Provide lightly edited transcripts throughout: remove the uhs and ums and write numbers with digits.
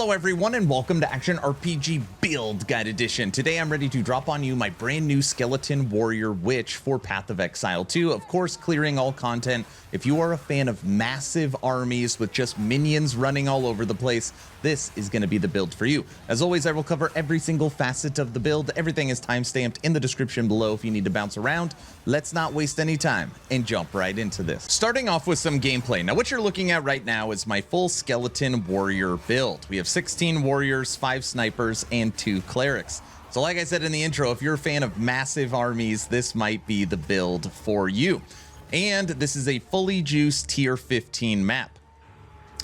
Hello everyone and welcome to Action RPG Build Guide Edition. Today I'm ready to drop on you my brand new Skeleton Warrior Witch for Path of Exile 2. Of course, clearing all content. If you are a fan of massive armies with just minions running all over the place, this is going to be the build for you. As always, I will cover every single facet of the build. Everything is timestamped in the description below if you need to bounce around. Let's not waste any time and jump right into this. Starting off with some gameplay. Now what you're looking at right now is my full Skeleton Warrior build. We have 16 warriors, 5 snipers, and 2 clerics. So like I said in the intro, if you're a fan of massive armies, this might be the build for you. And this is a fully juiced tier 15 map.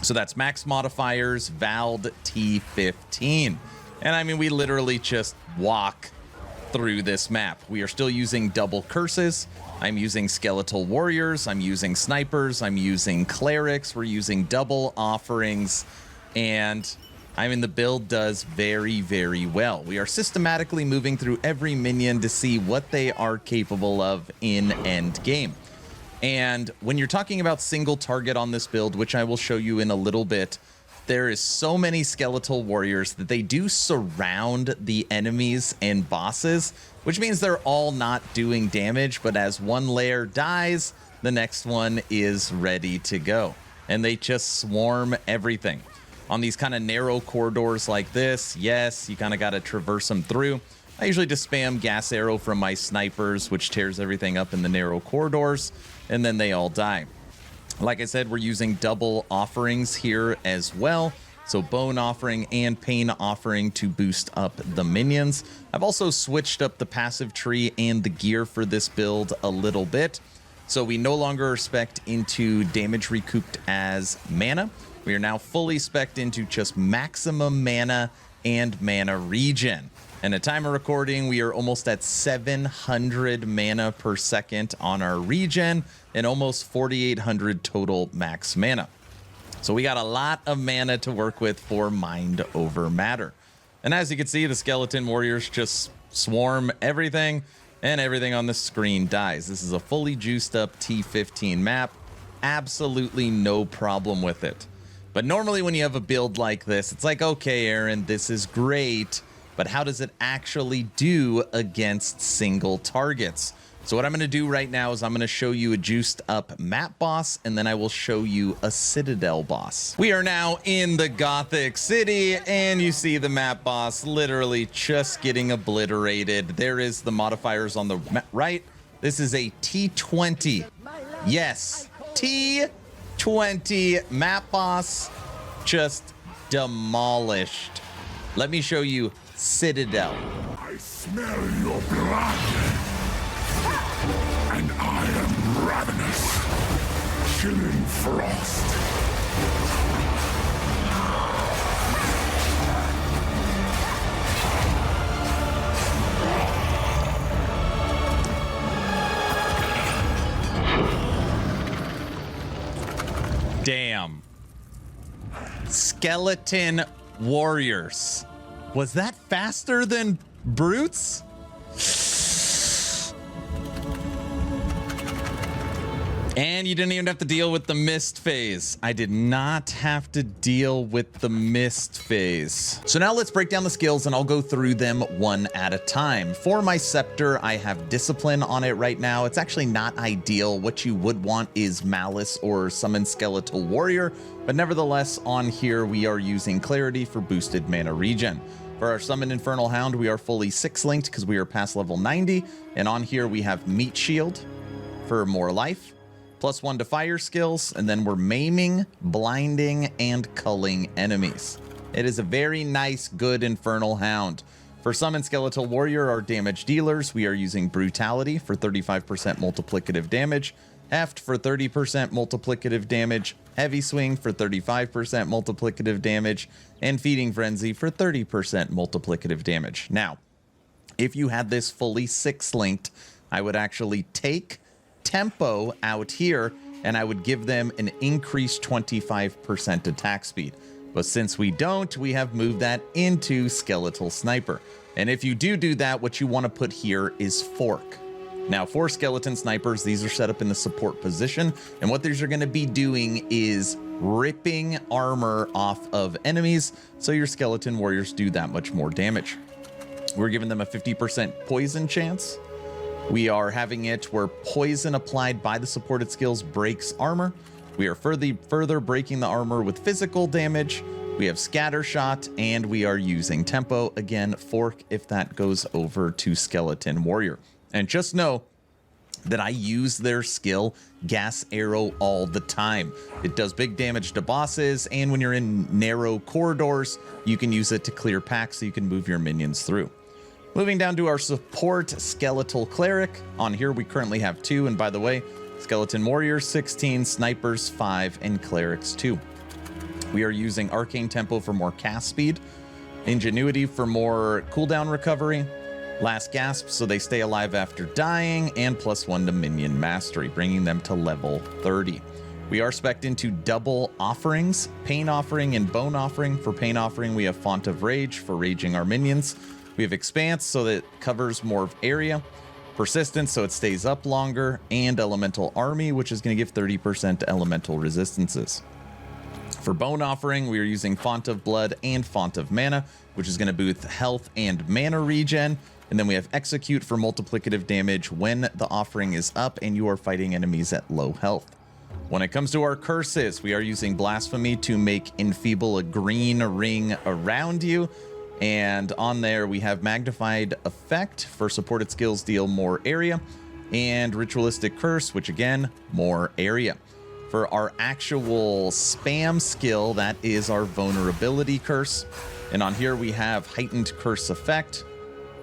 So that's max modifiers, Vald T15. And I mean, we literally just walk through this map. We are still using double curses. I'm using skeletal warriors. I'm using snipers. I'm using clerics. We're using double offerings. And I mean, the build does very, very well. We are systematically moving through every minion to see what they are capable of in Endgame. And when you're talking about single target on this build, which I will show you in a little bit, there is so many skeletal warriors that they do surround the enemies and bosses, which means they're all not doing damage, but as one layer dies, the next one is ready to go. And they just swarm everything. On these kind of narrow corridors like this, yes, you kind of got to traverse them through. I usually just spam gas arrow from my snipers, which tears everything up in the narrow corridors, and then they all die. Like I said, we're using double offerings here as well. So bone offering and pain offering to boost up the minions. I've also switched up the passive tree and the gear for this build a little bit. So we no longer are spec'd into damage recouped as mana. We are now fully spec'd into just maximum mana and mana regen. And at time of recording, we are almost at 700 mana per second on our regen and almost 4,800 total max mana. So we got a lot of mana to work with for mind over matter. And as you can see, the skeleton warriors just swarm everything and everything on the screen dies. This is a fully juiced up T15 map. Absolutely no problem with it. But normally when you have a build like this, it's like, okay, Aaron, this is great, but how does it actually do against single targets? So what I'm going to do right now is I'm going to show you a juiced up map boss, and then I will show you a citadel boss. We are now in the Gothic City, and you see the map boss literally just getting obliterated. There is the modifiers on the right. This is a T20. Yes, T20 map boss, just demolished. Let me show you Citadel. I smell your blood, and I am ravenous, chilling frost. Damn. Skeleton warriors. Was that faster than brutes? And you didn't even have to deal with the mist phase. I did not have to deal with the mist phase. So now let's break down the skills and I'll go through them one at a time. For my scepter, I have discipline on it right now. It's actually not ideal. What you would want is malice or summon skeletal warrior, but nevertheless on here we are using clarity for boosted mana regen. For our summon Infernal Hound, we are fully 6-linked because we are past level 90. And on here we have Meat Shield for more life, +1 to fire skills, and then we're maiming, blinding, and culling enemies. It is a very nice, good Infernal Hound. For Summon Skeletal Warrior, our damage dealers, we are using Brutality for 35% multiplicative damage, Heft for 30% multiplicative damage, Heavy Swing for 35% multiplicative damage, and Feeding Frenzy for 30% multiplicative damage. Now, if you had this fully 6-linked, I would actually take Tempo out here and I would give them an increased 25% attack speed. But since we don't, we have moved that into Skeletal Sniper. And if you do that, what you want to put here is Fork. Now, for skeleton snipers, these are set up in the support position, and what these are going to be doing is ripping armor off of enemies, so your skeleton warriors do that much more damage. We're giving them a 50% poison chance. We are having it where poison applied by the supported skills breaks armor. We are further breaking the armor with physical damage. We have scatter shot, and we are using tempo. Again, fork if that goes over to skeleton warrior. And just know that I use their skill gas arrow all the time. It does big damage to bosses, and when you're in narrow corridors, you can use it to clear packs so you can move your minions through. Moving down to our support skeletal cleric. On here we currently have 2, and by the way, skeleton warriors 16, snipers 5, and clerics 2. We are using arcane tempo for more cast speed, ingenuity for more cooldown recovery, last gasp so they stay alive after dying, and +1 to minion mastery, bringing them to level 30. We are spec'd into double offerings, pain offering and bone offering. For pain offering, we have font of rage for raging our minions. We have expanse so that it covers more of area, persistence so it stays up longer, and elemental army, which is going to give 30% to elemental resistances. For bone offering, we are using font of blood and font of mana, which is going to boost health and mana regen. And then we have execute for multiplicative damage when the offering is up and you are fighting enemies at low health. When it comes to our curses, we are using blasphemy to make enfeeble a green ring around you. And on there, we have magnified effect for supported skills deal more area, and ritualistic curse, which again, more area. For our actual spam skill, that is our vulnerability curse. And on here, we have heightened curse effect,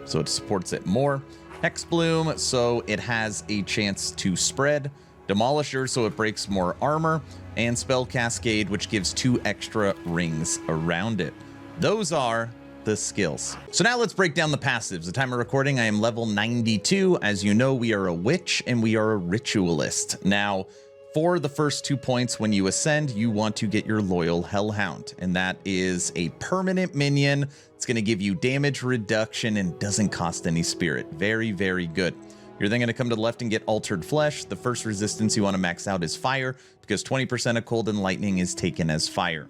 so it supports it more. Hex bloom, so it has a chance to spread. Demolisher, so it breaks more armor. And spell cascade, which gives 2 extra rings around it. Those are the skills. So now let's break down the passives. The time of recording, I am level 92. As you know, we are a witch and we are a ritualist. Now, for the first 2 points when you ascend, you want to get your loyal hellhound, and that is a permanent minion. It's going to give you damage reduction and doesn't cost any spirit. Very, very good. You're then going to come to the left and get altered flesh. The first resistance you want to max out is fire, because 20% of cold and lightning is taken as fire.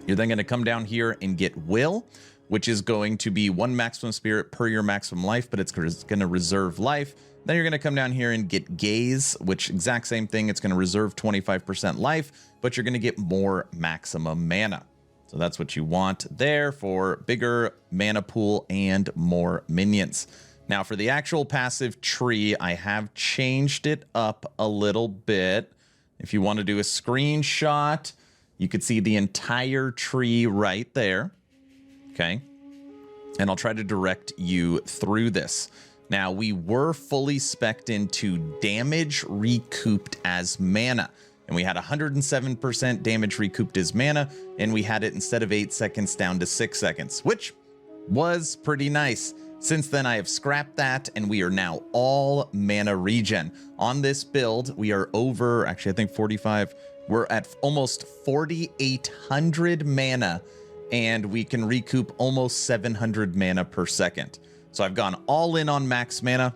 You're then going to come down here and get will, which is going to be 1 maximum spirit per your maximum life, but it's going to reserve life. Then you're going to come down here and get gaze, which exact same thing. It's going to reserve 25% life, but you're going to get more maximum mana. So that's what you want there for bigger mana pool and more minions. Now for the actual passive tree, I have changed it up a little bit. If you want to do a screenshot, you could see the entire tree right there. Okay. And I'll try to direct you through this. Now, we were fully spec'd into damage recouped as mana, and we had 107% damage recouped as mana, and we had it instead of 8 seconds down to 6 seconds, which was pretty nice. Since then, I have scrapped that, and we are now all mana regen. On this build, we are over, actually, I think 45. We're at almost 4,800 mana, and we can recoup almost 700 mana per second. So I've gone all in on max mana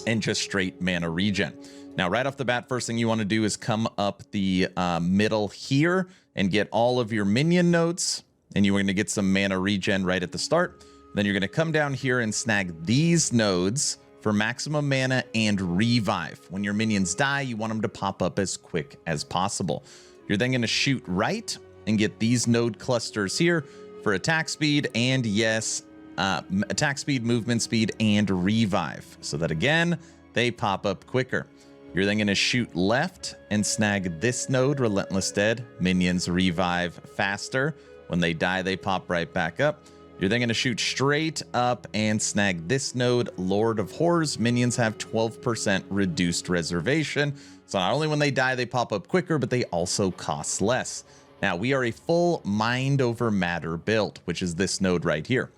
and just straight mana regen. Now, right off the bat, first thing you want to do is come up the middle here and get all of your minion nodes, and you're going to get some mana regen right at the start. Then you're going to come down here and snag these nodes for maximum mana and revive. When your minions die, you want them to pop up as quick as possible. You're then going to shoot right and get these node clusters here for attack speed and, yes, attack speed, movement speed, and revive, so that again they pop up quicker. You're then going to shoot left and snag this node, Relentless Dead. Minions revive faster. When they die, they pop right back up. You're then going to shoot straight up and snag this node, Lord of Horrors. Minions have 12% reduced reservation, so not only when they die they pop up quicker, but they also cost less. Now, we are a full mind over matter build, which is this node right here.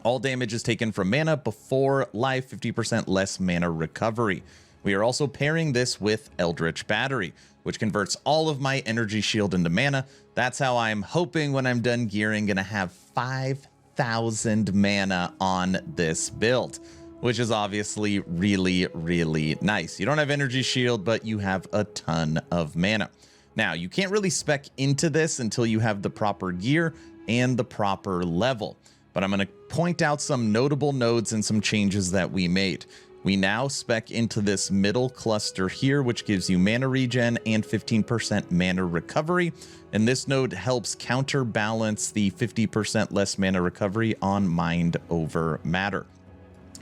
All damage is taken from mana before life, 50% less mana recovery. We are also pairing this with Eldritch Battery, which converts all of my energy shield into mana. That's how I'm hoping when I'm done gearing, gonna have 5,000 mana on this build, which is obviously really, really nice. You don't have energy shield, but you have a ton of mana. Now, you can't really spec into this until you have the proper gear and the proper level, but I'm going to point out some notable nodes and some changes that we made. We now spec into this middle cluster here, which gives you mana regen and 15% mana recovery. And this node helps counterbalance the 50% less mana recovery on Mind over Matter.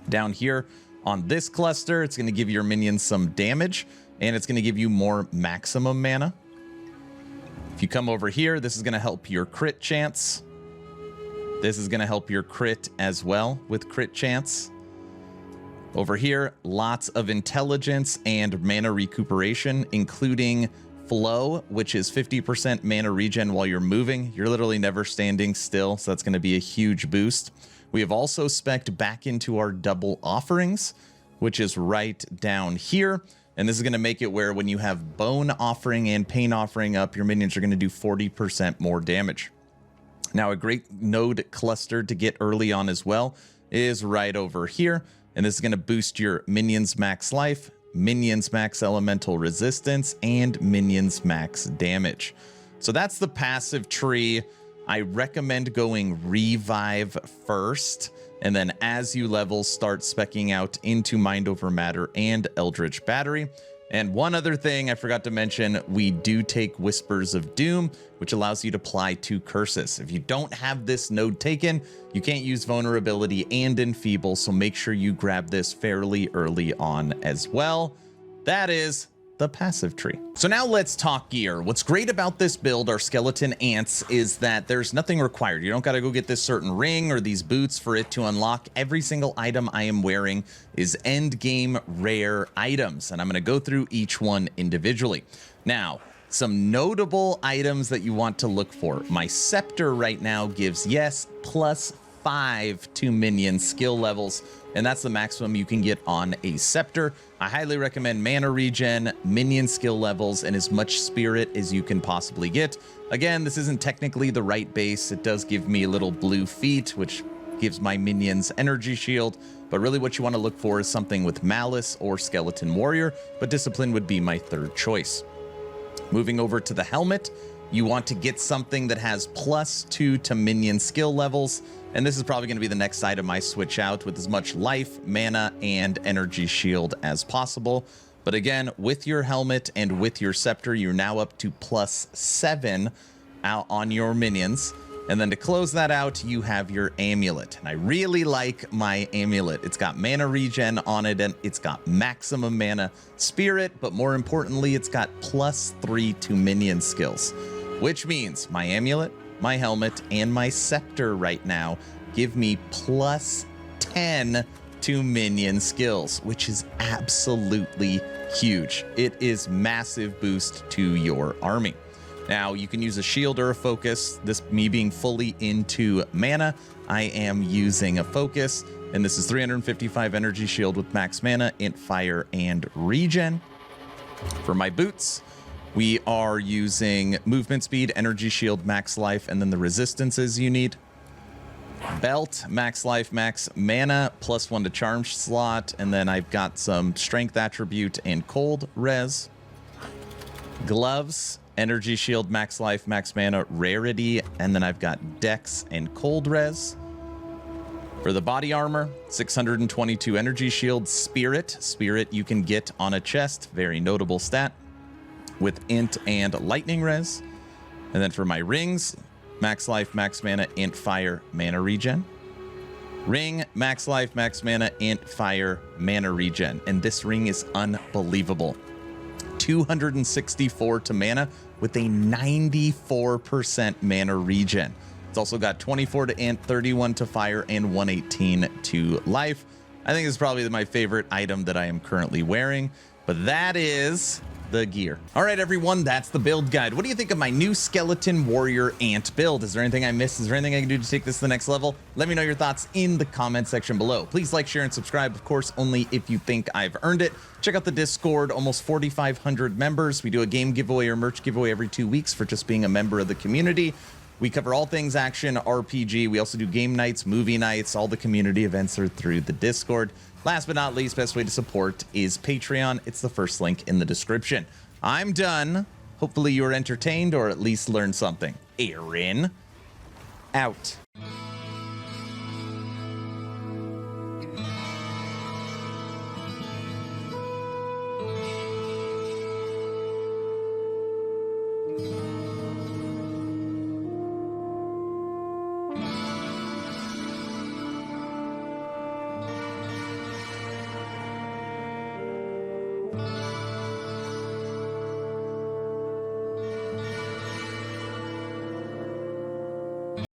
Down here on this cluster, it's going to give your minions some damage, and it's going to give you more maximum mana. If you come over here, this is going to help your crit chance. This is going to help your crit as well with crit chance. Over here, lots of intelligence and mana recuperation, including flow, which is 50% mana regen while you're moving. You're literally never standing still, so that's going to be a huge boost. We have also spec'd back into our double offerings, which is right down here. And this is going to make it where when you have Bone Offering and Pain Offering up, your minions are going to do 40% more damage. Now, a great node cluster to get early on as well is right over here. And this is going to boost your minions max life, minions max elemental resistance, and minions max damage. So that's the passive tree. I recommend going Revive first, and then as you level, start speccing out into Mind over Matter and Eldritch Battery. And one other thing I forgot to mention, we do take Whispers of Doom, which allows you to apply 2 curses. If you don't have this node taken, you can't use Vulnerability and Enfeeble, so make sure you grab this fairly early on as well. That is the passive tree. So now let's talk gear. What's great about this build, our skeleton ants, is that there's nothing required. You don't got to go get this certain ring or these boots for it to unlock. Every single item I am wearing is endgame rare items, and I'm going to go through each one individually. Now, some notable items that you want to look for. My scepter right now gives, yes, +5 to minion skill levels, and that's the maximum you can get on a scepter. I highly recommend mana regen, minion skill levels, and as much spirit as you can possibly get. Again, this isn't technically the right base. It does give me little blue feet, which gives my minions energy shield, but really what you want to look for is something with Malice or Skeleton Warrior, but Discipline would be my third choice. Moving over to the helmet, you want to get something that has +2 to minion skill levels, and this is probably going to be the next item I switch out with as much life, mana, and energy shield as possible. But again, with your helmet and with your scepter, you're now up to +7 out on your minions. And then to close that out, you have your amulet. And I really like my amulet. It's got mana regen on it, and it's got maximum mana spirit, but more importantly, it's got +3 to minion skills, which means my amulet, my helmet, and my scepter right now give me +10 to minion skills, which is absolutely huge. It is massive boost to your army. Now, you can use a shield or a focus. This, me being fully into mana, I am using a focus, and this is 355 energy shield with max mana, int fire, and regen. For my boots, we are using movement speed, energy shield, max life, and then the resistances you need. Belt, max life, max mana, +1 to charm slot, and then I've got some strength attribute and cold res. Gloves, energy shield, max life, max mana, rarity, and then I've got dex and cold res. For the body armor, 622 energy shield, spirit. Spirit you can get on a chest, very notable stat, with int and lightning res. And then for my rings, max life, max mana, int fire, mana regen. Ring, max life, max mana, int fire, mana regen. And this ring is unbelievable. 264 to mana with a 94% mana regen. It's also got 24 to int, 31 to fire, and 118 to life. I think this is probably my favorite item that I am currently wearing, but that is the gear. All right, everyone, that's the build guide. What do you think of my new Skeleton Warrior Ant build? Is there anything I missed? Is there anything I can do to take this to the next level? Let me know your thoughts in the comment section below. Please like, share, and subscribe, of course, only if you think I've earned it. Check out the Discord, almost 4,500 members. We do a game giveaway or merch giveaway every 2 weeks for just being a member of the community. We cover all things action, RPG. We also do game nights, movie nights. All the community events are through the Discord. Last but not least, best way to support is Patreon. It's the first link in the description. I'm done. Hopefully you were entertained or at least learned something. Aaron, out.